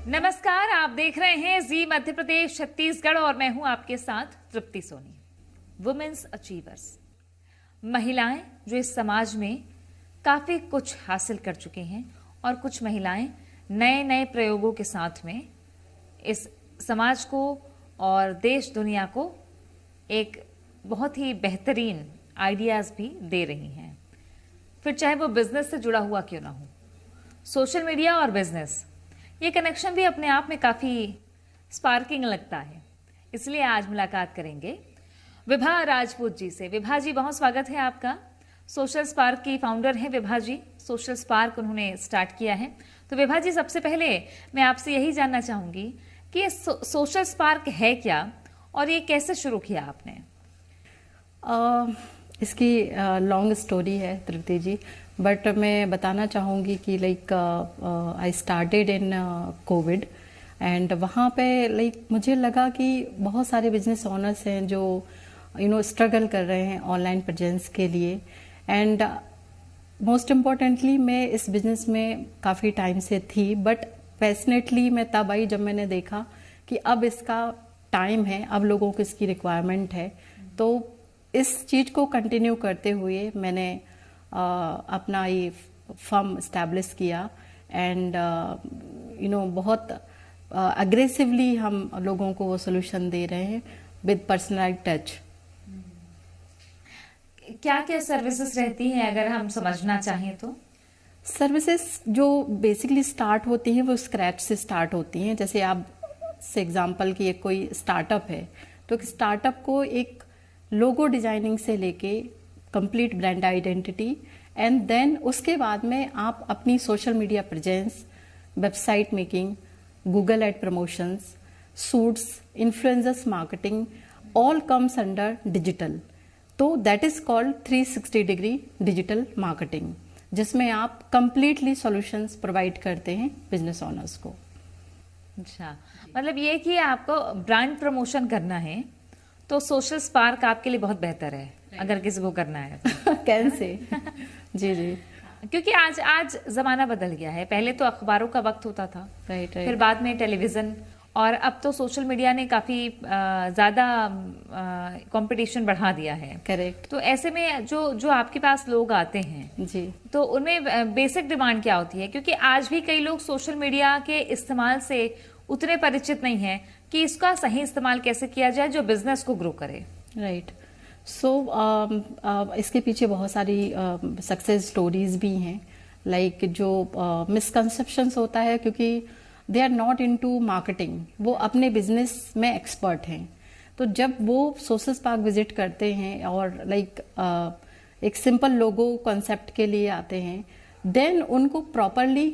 नमस्कार, आप देख रहे हैं जी मध्य प्रदेश छत्तीसगढ़ और मैं हूं आपके साथ तृप्ति सोनी। वुमेन्स अचीवर्स, महिलाएं जो इस समाज में काफी कुछ हासिल कर चुकी हैं और कुछ महिलाएं नए नए प्रयोगों के साथ में इस समाज को और देश दुनिया को एक बहुत ही बेहतरीन आइडियाज भी दे रही हैं। फिर चाहे वो बिजनेस से जुड़ा हुआ क्यों ना हो, सोशल मीडिया और बिजनेस, ये कनेक्शन भी अपने आप में काफ़ी स्पार्किंग लगता है। इसलिए आज मुलाकात करेंगे विभा राजपूत जी से। विभा जी, बहुत स्वागत है आपका। सोशल स्पार्क की फाउंडर हैं विभा जी। सोशल स्पार्क उन्होंने स्टार्ट किया है। तो विभा जी, सबसे पहले मैं आपसे यही जानना चाहूँगी कि ये सोशल स्पार्क है क्या और ये कैसे शुरू किया आपने? इसकी लॉन्ग स्टोरी है तृप्ति जी, बट मैं बताना चाहूँगी कि like I started in Covid and वहाँ पे लाइक मुझे लगा कि बहुत सारे बिजनेस ओनर्स हैं जो स्ट्रगल कर रहे हैं ऑनलाइन प्रेजेंस के लिए। एंड मोस्ट इम्पॉर्टेंटली मैं इस बिजनेस में काफ़ी टाइम से थी, बट पैशनेटली मैं तब आई जब मैंने देखा कि अब इसका टाइम है, अब लोगों को इसकी रिक्वायरमेंट है। तो इस चीज़ को कंटिन्यू करते हुए मैंने अपना ये फर्म इस्टेब्लिश किया एंड बहुत अग्रेसिवली हम लोगों को वो सोल्यूशन दे रहे हैं विद पर्सनलाइज्ड टच। क्या क्या सर्विसेज रहती हैं अगर हम समझना चाहें तो? सर्विसेज जो बेसिकली स्टार्ट होती हैं वो स्क्रैच से स्टार्ट होती हैं। जैसे आप से एग्जांपल की एक कोई स्टार्टअप है तो स्टार्टअप को एक लोगो डिजाइनिंग से लेके complete brand identity and then उसके बाद में आप अपनी social media presence, website making, Google ad promotions, suits, influencers marketing, all comes under digital. तो that is called 360 degree digital marketing, जिसमें आप कंप्लीटली सॉल्यूशंस प्रोवाइड करते हैं बिजनेस ओनर्स को। अच्छा, मतलब ये कि आपको ब्रांड प्रमोशन करना है तो सोशल स्पार्क आपके लिए बहुत बेहतर है अगर किसी को करना है तो। कैसे? जी जी, क्योंकि आज जमाना बदल गया है। पहले तो अखबारों का वक्त होता था, राइट। फिर बाद में टेलीविजन, और अब तो सोशल मीडिया ने काफी ज्यादा कंपटीशन बढ़ा दिया है। करेक्ट। तो ऐसे में जो आपके पास लोग आते हैं जी, तो उनमें बेसिक डिमांड क्या होती है? क्योंकि आज भी कई लोग सोशल मीडिया के इस्तेमाल से उतने परिचित नहीं है कि इसका सही इस्तेमाल कैसे किया जाए जो बिजनेस को ग्रो करे। राइट। सो इसके पीछे बहुत सारी सक्सेस स्टोरीज भी हैं। लाइक जो मिसकंसेप्शंस होता है, क्योंकि they are not into marketing, वो अपने बिजनेस में एक्सपर्ट हैं। तो जब वो सोशल स्पार्क विजिट करते हैं और लाइक एक सिंपल लोगो कॉन्सेप्ट के लिए आते हैं, देन उनको प्रॉपरली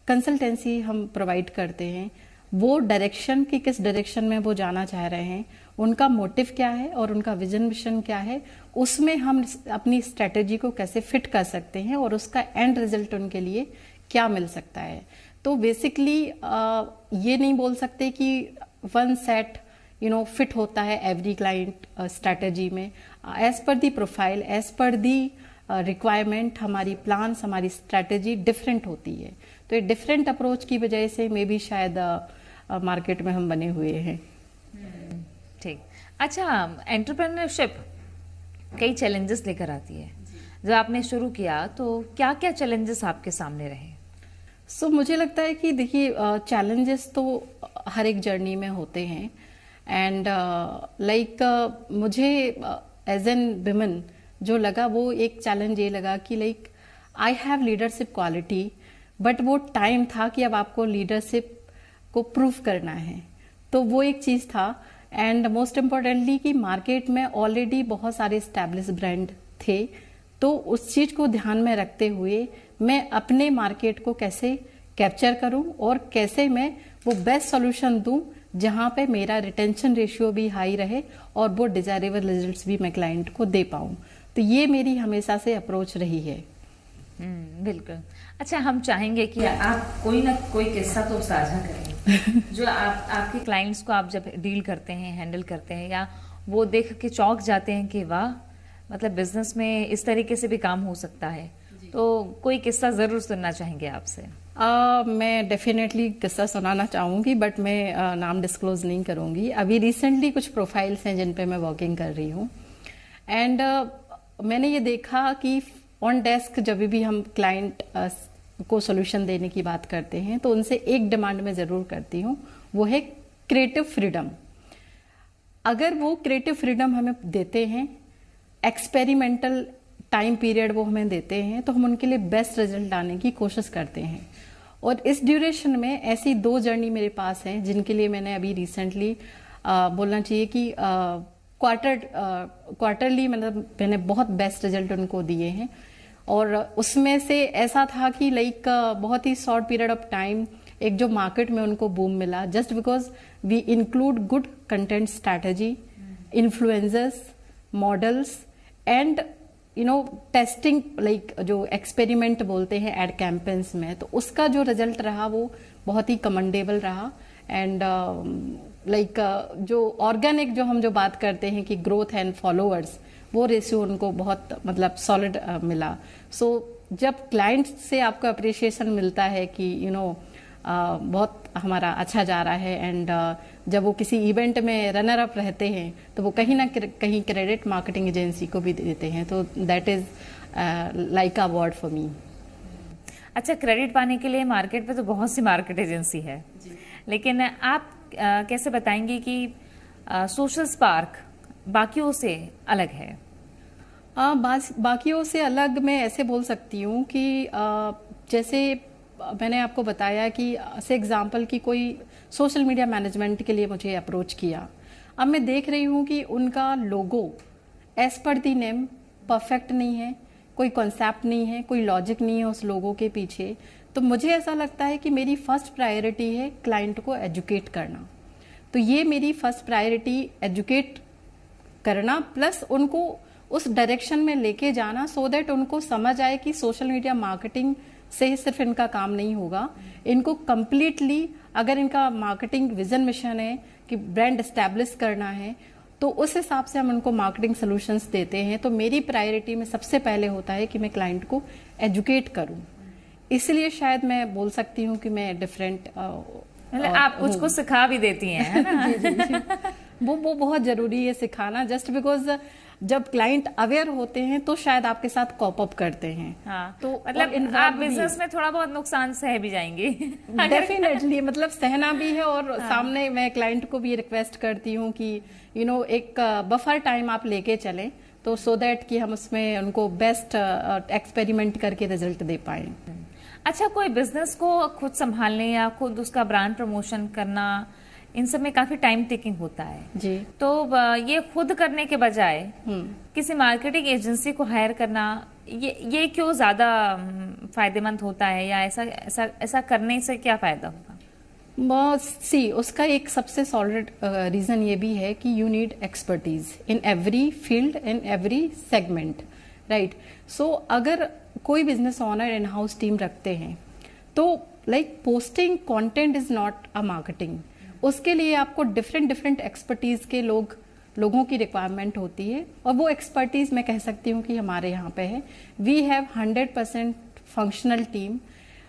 कंसल्टेंसी हम प्रोवाइड करते हैं। वो डायरेक्शन की किस डायरेक्शन में वो जाना चाह रहे हैं, उनका मोटिव क्या है और उनका विजन मिशन क्या है, उसमें हम अपनी स्ट्रेटेजी को कैसे फिट कर सकते हैं और उसका एंड रिजल्ट उनके लिए क्या मिल सकता है। तो बेसिकली ये नहीं बोल सकते कि वन सेट फिट होता है एवरी क्लाइंट स्ट्रेटेजी में। As per the profile, as per the requirement, हमारी प्लान्स, हमारी स्ट्रेटेजी डिफरेंट होती है। तो ये डिफरेंट अप्रोच की वजह से मे भी शायद मार्केट में हम बने हुए हैं। ठीक। अच्छा, एंटरप्रेन्योरशिप कई चैलेंजेस लेकर आती है। जब आपने शुरू किया तो क्या क्या चैलेंजेस आपके सामने रहे? सो मुझे लगता है कि देखिए, चैलेंजेस तो हर एक जर्नी में होते हैं एंड लाइक मुझे एज एन विमेन जो लगा वो एक चैलेंज ये लगा कि like I have leadership quality, but वो टाइम था कि अब आपको लीडरशिप को प्रूव करना है। तो वो एक चीज़ था। एंड मोस्ट इम्पॉर्टेंटली कि मार्केट में ऑलरेडी बहुत सारे एस्टैब्लिश ब्रांड थे, तो उस चीज़ को ध्यान में रखते हुए मैं अपने मार्केट को कैसे कैप्चर करूं और कैसे मैं वो बेस्ट सॉल्यूशन दूं जहां पे मेरा रिटेंशन रेशियो भी हाई रहे और वो डिजायरेबल रिजल्ट्स भी मैं क्लाइंट को दे पाऊं। तो ये मेरी हमेशा से अप्रोच रही है। बिल्कुल। अच्छा, हम चाहेंगे कि आप कोई ना कोई किस्सा तो साझा करें जो आपके क्लाइंट्स को आप जब डील करते हैं, हैंडल करते हैं, या वो देख के चौंक जाते हैं कि वाह, मतलब बिजनेस में इस तरीके से भी काम हो सकता है। तो कोई किस्सा जरूर सुनना चाहेंगे आपसे। मैं डेफिनेटली किस्सा सुनाना चाहूँगी, बट मैं नाम डिस्क्लोज नहीं करूँगी। अभी रिसेंटली कुछ प्रोफाइल्स हैं जिन पे मैं वर्किंग कर रही हूँ, एंड मैंने ये देखा कि ऑन डेस्क जब भी हम क्लाइंट को सोल्यूशन देने की बात करते हैं तो उनसे एक डिमांड मैं ज़रूर करती हूँ, वो है क्रिएटिव फ्रीडम। अगर वो क्रिएटिव फ्रीडम हमें देते हैं, एक्सपेरिमेंटल टाइम पीरियड वो हमें देते हैं, तो हम उनके लिए बेस्ट रिजल्ट लाने की कोशिश करते हैं। और इस ड्यूरेशन में ऐसी 2 जर्नी मेरे पास हैं जिनके लिए मैंने अभी रिसेंटली बोलना चाहिए कि क्वार्टरली मतलब मैंने बहुत बेस्ट रिजल्ट उनको दिए हैं। और उसमें से ऐसा था कि लाइक बहुत ही शॉर्ट पीरियड ऑफ टाइम एक जो मार्केट में उनको बूम मिला, just because we include good content strategy, influencers, models and testing, like जो एक्सपेरिमेंट बोलते हैं एड कैंपेन्स में, तो उसका जो रिजल्ट रहा वो बहुत ही कमेंडेबल रहा। एंड लाइक जो ऑर्गेनिक जो हम जो बात करते हैं कि ग्रोथ एंड फॉलोअर्स, वो रेशियो उनको बहुत मतलब सॉलिड मिला। सो जब क्लाइंट से आपको अप्रिशिएशन मिलता है कि बहुत हमारा अच्छा जा रहा है, एंड जब वो किसी इवेंट में रनर अप रहते हैं तो वो कहीं ना कहीं क्रेडिट मार्केटिंग एजेंसी को भी देते हैं, तो that is like a award for me. अच्छा, क्रेडिट पाने के लिए मार्केट पे तो बहुत सी मार्केट एजेंसी है, लेकिन आप कैसे बताएंगे कि सोशल स्पार्क बाकियों से अलग है? बाकियों से अलग मैं ऐसे बोल सकती हूँ कि जैसे मैंने आपको बताया कि से एग्जाम्पल कि कोई सोशल मीडिया मैनेजमेंट के लिए मुझे अप्रोच किया। अब मैं देख रही हूँ कि उनका लोगो as per the name perfect नहीं है, कोई कॉन्सेप्ट नहीं है, कोई लॉजिक नहीं है उस लोगो के पीछे। तो मुझे ऐसा लगता है कि मेरी फर्स्ट प्रायोरिटी है क्लाइंट को एजुकेट करना। तो ये मेरी फर्स्ट प्रायोरिटी, एजुकेट करना प्लस उनको उस डायरेक्शन में लेके जाना, सो दैट उनको समझ आए कि सोशल मीडिया मार्केटिंग से ही सिर्फ इनका काम नहीं होगा। इनको कंप्लीटली अगर इनका मार्केटिंग विजन मिशन है कि ब्रांड एस्टैब्लिश करना है, तो उस हिसाब से हम उनको मार्केटिंग सॉल्यूशंस देते हैं। तो मेरी प्रायोरिटी में सबसे पहले होता है कि मैं क्लाइंट को एजुकेट करूं। इसलिए शायद मैं बोल सकती हूँ कि मैं डिफरेंट आप कुछ को सिखा भी देती हैं, है ना? जी। वो बहुत जरूरी है सिखाना, जस्ट बिकॉज जब क्लाइंट अवेयर होते हैं तो शायद आपके साथ कॉप अप करते हैं। हाँ, तो मतलब आप बिजनेस में थोड़ा बहुत नुकसान सह भी जाएंगे। डेफिनेटली, मतलब सहना भी है। और सामने मैं क्लाइंट को भी रिक्वेस्ट करती हूँ कि एक बफर टाइम आप लेके चलें, तो सो दैट कि हम उसमें उनको बेस्ट एक्सपेरिमेंट करके रिजल्ट दे पाए। अच्छा, कोई बिजनेस को खुद संभालने या खुद उसका ब्रांड प्रमोशन करना, इन सब में काफी टाइम टेकिंग होता है जी। तो ये खुद करने के बजाय किसी मार्केटिंग एजेंसी को हायर करना, ये क्यों ज्यादा फायदेमंद होता है, या ऐसा करने से क्या फायदा होगा? उसका एक सबसे सॉलिड रीजन ये भी है कि you need expertise in every field, in every segment, right. So अगर कोई business owner in house team रखते हैं तो like posting content is not a marketing. उसके लिए आपको डिफरेंट एक्सपर्टीज के लोगों की रिक्वायरमेंट होती है, और वो एक्सपर्टीज मैं कह सकती हूँ कि हमारे यहाँ पे है। We have 100% functional team.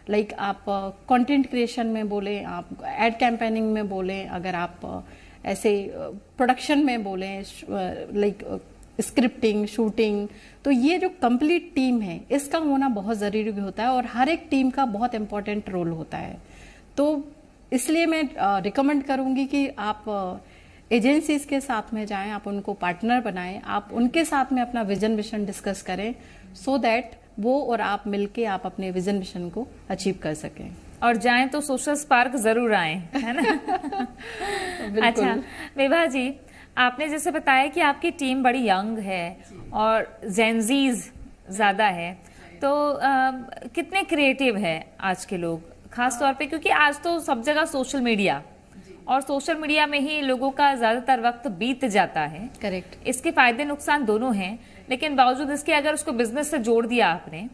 Like आप कंटेंट क्रिएशन में बोले, आप एड कैंपेनिंग में बोले, अगर आप ऐसे प्रोडक्शन में बोले, लाइक स्क्रिप्टिंग, शूटिंग, तो ये जो कंप्लीट टीम है इसका होना बहुत जरूरी होता है, और हर एक टीम का बहुत इंपॉर्टेंट रोल होता है। तो इसलिए मैं रिकमेंड करूंगी कि आप एजेंसीज के साथ में जाएं, आप उनको पार्टनर बनाएं, आप उनके साथ में अपना विजन मिशन डिस्कस करें, सो दैट वो और आप मिलके आप अपने विजन मिशन को अचीव कर सकें। और जाएं तो सोशल स्पार्क जरूर आए, है ना? अच्छा विभा जी, आपने जैसे बताया कि आपकी टीम बड़ी यंग है और जेनजीज ज्यादा है, तो कितने क्रिएटिव है आज के लोग, खास तौर पे क्योंकि आज तो सब जगह सोशल मीडिया, और सोशल मीडिया में ही लोगों का ज्यादातर वक्त बीत जाता है। करेक्ट। इसके फायदे नुकसान दोनों हैं, लेकिन बावजूद इसके अगर उसको बिजनेस से जोड़ दिया आपने,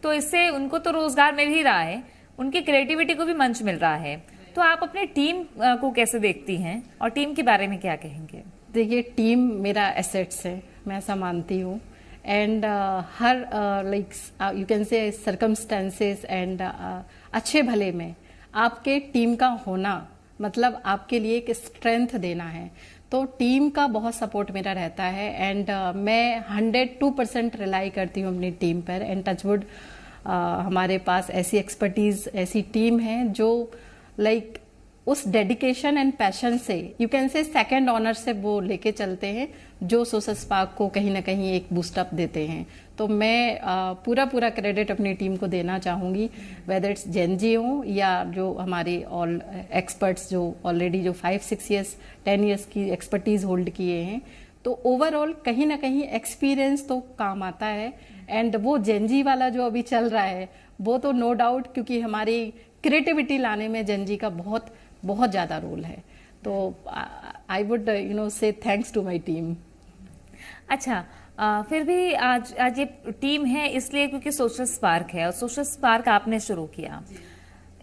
तो इससे उनको तो रोजगार मिल ही रहा है, उनकी क्रिएटिविटी को भी मंच मिल रहा है। तो आप अपनी टीम को कैसे देखती हैं और टीम के बारे में क्या कहेंगे? देखिए, टीम मेरा एसेट्स है, मैं ऐसा मानती हूँ। And her like you can say circumstances and अच्छे भले में आपके टीम का होना मतलब आपके लिए एक स्ट्रेंथ देना है। तो टीम का बहुत सपोर्ट मेरा रहता है एंड मैं 102% रिलाई करती हूँ अपनी टीम पर। एंड टचवुड हमारे पास ऐसी एक्सपर्टीज, ऐसी टीम है जो लाइक उस डेडिकेशन एंड पैशन से you can say second honour से वो लेके चलते हैं जो सोशल स्पार्क को कहीं ना कहीं एक बूस्ट अप देते हैं। तो मैं पूरा क्रेडिट अपनी टीम को देना चाहूंगी, वेदर इट्स जेनजी हो या जो हमारे ऑल एक्सपर्ट्स जो ऑलरेडी जो 5-6 ईयर्स 10 ईयर्स की एक्सपर्टीज होल्ड किए हैं। तो ओवरऑल कहीं ना कहीं एक्सपीरियंस तो काम आता है एंड वो जेनजी वाला जो अभी चल रहा है वो तो नो डाउट, क्योंकि हमारी क्रिएटिविटी लाने में जेनजी का बहुत बहुत ज्यादा रोल है। तो I would say thanks to my team. अच्छा, फिर भी आज ये टीम है इसलिए क्योंकि सोशल स्पार्क है और सोशल स्पार्क आपने शुरू किया।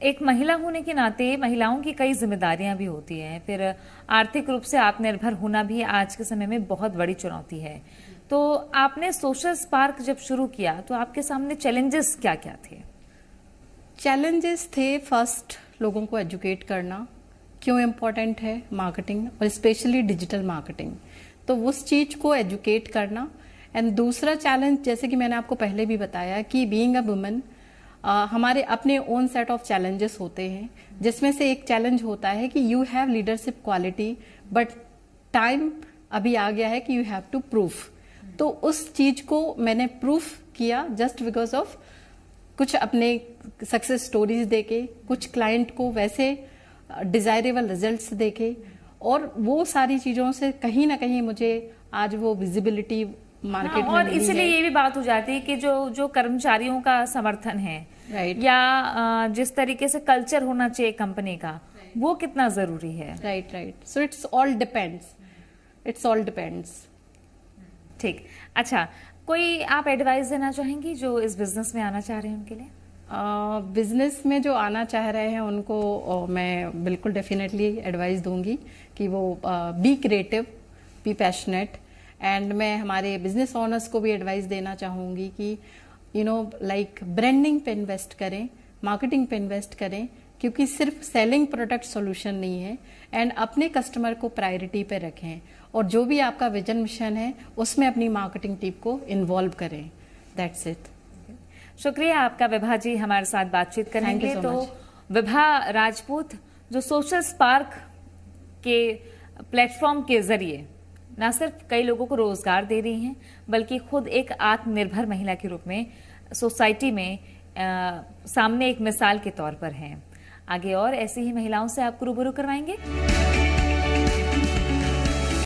एक महिला होने के नाते महिलाओं की कई जिम्मेदारियां भी होती हैं, फिर आर्थिक रूप से आत्मनिर्भर होना भी आज के समय में बहुत बड़ी चुनौती है। तो आपने सोशल स्पार्क जब शुरू किया तो आपके सामने चैलेंजेस क्या क्या थे? चैलेंजेस थे फर्स्ट लोगों को एजुकेट करना क्यों इम्पोर्टेंट है मार्केटिंग और स्पेशली डिजिटल मार्केटिंग, तो उस चीज को एजुकेट करना। एंड दूसरा चैलेंज जैसे कि मैंने आपको पहले भी बताया कि बीइंग अ वुमन हमारे अपने ओन सेट ऑफ चैलेंजेस होते हैं, जिसमें से एक चैलेंज होता है कि you have leadership quality but time अभी आ गया है कि यू हैव टू प्रूफ। तो उस चीज को मैंने प्रूफ किया जस्ट बिकॉज ऑफ कुछ अपने सक्सेस स्टोरीज देके, कुछ क्लाइंट को वैसे डिजायरेबल रिजल्ट्स देके, और वो सारी चीजों से कहीं ना कहीं मुझे आज वो विजिबिलिटी मार्केट में और इसलिए ये भी बात हो जाती है कि जो कर्मचारियों का समर्थन है राइट या जिस तरीके से कल्चर होना चाहिए कंपनी का वो कितना जरूरी है। Right so it's all depends. ठीक, अच्छा, कोई आप एडवाइस देना चाहेंगी जो इस बिजनेस में आना चाह रहे हैं उनके लिए? बिजनेस में जो आना चाह रहे हैं उनको मैं बिल्कुल डेफिनेटली एडवाइस दूंगी कि वो be creative, be passionate. And मैं हमारे बिजनेस ओनर्स को भी एडवाइस देना चाहूंगी कि लाइक ब्रांडिंग पे इन्वेस्ट करें, मार्केटिंग पे इन्वेस्ट करें, क्योंकि सिर्फ सेलिंग प्रोडक्ट सॉल्यूशन नहीं है। एंड अपने कस्टमर को प्रायोरिटी पे रखें और जो भी आपका विजन मिशन है उसमें अपनी मार्केटिंग टीम को इन्वॉल्व करें। That's it. शुक्रिया आपका विभा जी हमारे साथ बातचीत करने के लिए। तो विभा राजपूत जो सोशल स्पार्क के प्लेटफॉर्म के जरिए न सिर्फ कई लोगों को रोजगार दे रही हैं बल्कि खुद एक आत्मनिर्भर महिला के रूप में सोसाइटी में सामने एक मिसाल के तौर पर हैं। आगे और ऐसी ही महिलाओं से आपको रूबरू करवाएंगे।